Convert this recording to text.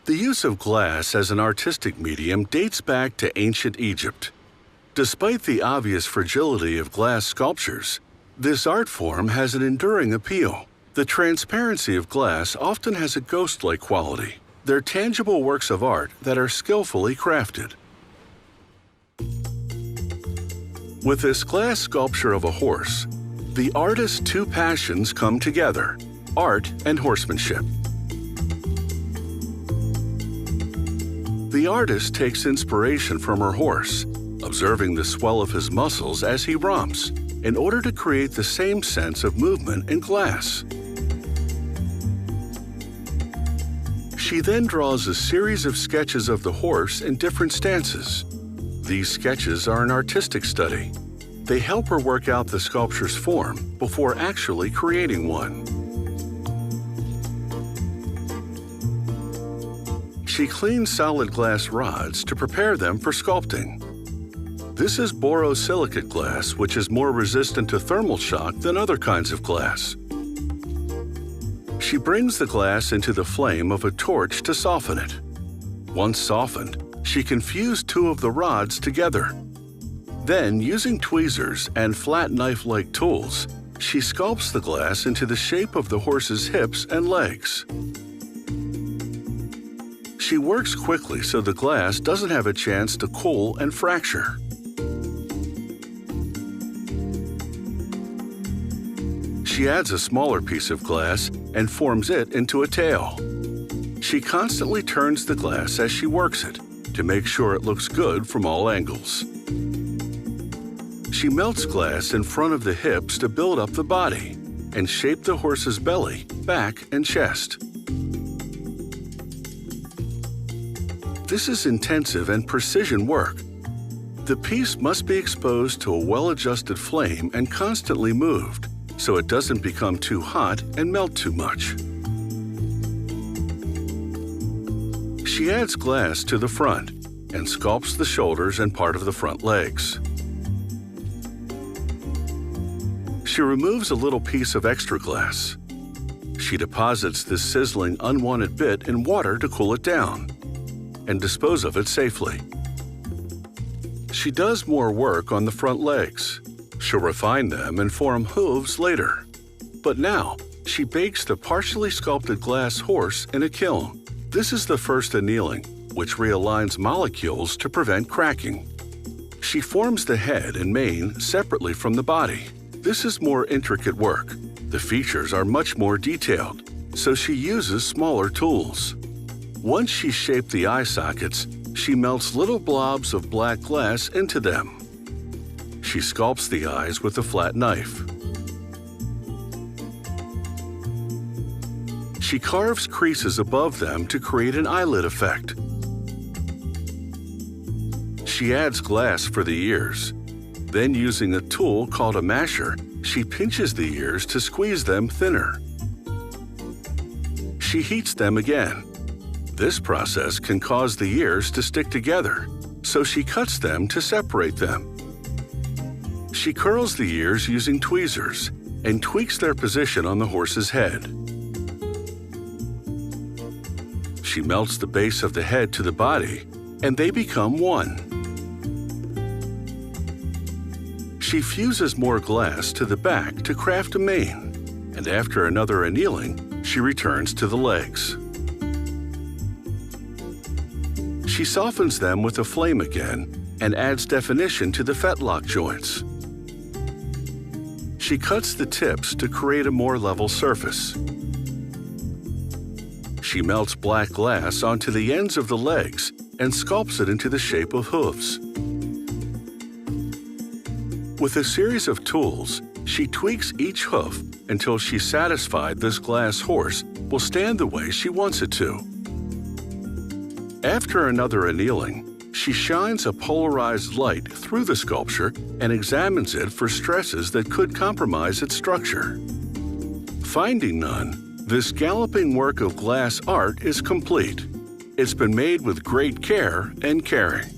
The use of glass as an artistic medium dates back to ancient Egypt. Despite the obvious fragility of glass sculptures, this art form has an enduring appeal. The transparency of glass often has a ghost-like quality. They're tangible works of art that are skillfully crafted. With this glass sculpture of a horse, the artist's two passions come together: art and horsemanship. The artist takes inspiration from her horse, observing the swell of his muscles as he romps, in order to create the same sense of movement in glass. She then draws a series of sketches of the horse in different stances. These sketches are an artistic study. They help her work out the sculpture's form before actually creating one. She cleans solid glass rods to prepare them for sculpting. This is borosilicate glass, which is more resistant to thermal shock than other kinds of glass. She brings the glass into the flame of a torch to soften it. Once softened, she can fuse two of the rods together. Then, using tweezers and flat knife-like tools, she sculpts the glass into the shape of the horse's hips and legs. She works quickly so the glass doesn't have a chance to cool and fracture. She adds a smaller piece of glass and forms it into a tail. She constantly turns the glass as she works it to make sure it looks good from all angles. She melts glass in front of the hips to build up the body and shape the horse's belly, back, and chest. This is intensive and precision work. The piece must be exposed to a well-adjusted flame and constantly moved, so it doesn't become too hot and melt too much. She adds glass to the front and sculpts the shoulders and part of the front legs. She removes a little piece of extra glass. She deposits this sizzling unwanted bit in water to cool it down and dispose of it safely. She does more work on the front legs. She'll refine them and form hooves later. But now, she bakes the partially sculpted glass horse in a kiln. This is the first annealing, which realigns molecules to prevent cracking. She forms the head and mane separately from the body. This is more intricate work. The features are much more detailed, so she uses smaller tools. Once she's shaped the eye sockets, she melts little blobs of black glass into them. She sculpts the eyes with a flat knife. She carves creases above them to create an eyelid effect. She adds glass for the ears. Then, using a tool called a masher, she pinches the ears to squeeze them thinner. She heats them again. This process can cause the ears to stick together, so she cuts them to separate them. She curls the ears using tweezers and tweaks their position on the horse's head. She melts the base of the head to the body, and they become one. She fuses more glass to the back to craft a mane, and after another annealing, she returns to the legs. She softens them with a flame again and adds definition to the fetlock joints. She cuts the tips to create a more level surface. She melts black glass onto the ends of the legs and sculpts it into the shape of hooves. With a series of tools, she tweaks each hoof until she's satisfied this glass horse will stand the way she wants it to. After another annealing, she shines a polarized light through the sculpture and examines it for stresses that could compromise its structure. Finding none, this galloping work of glass art is complete. It's been made with great care and caring.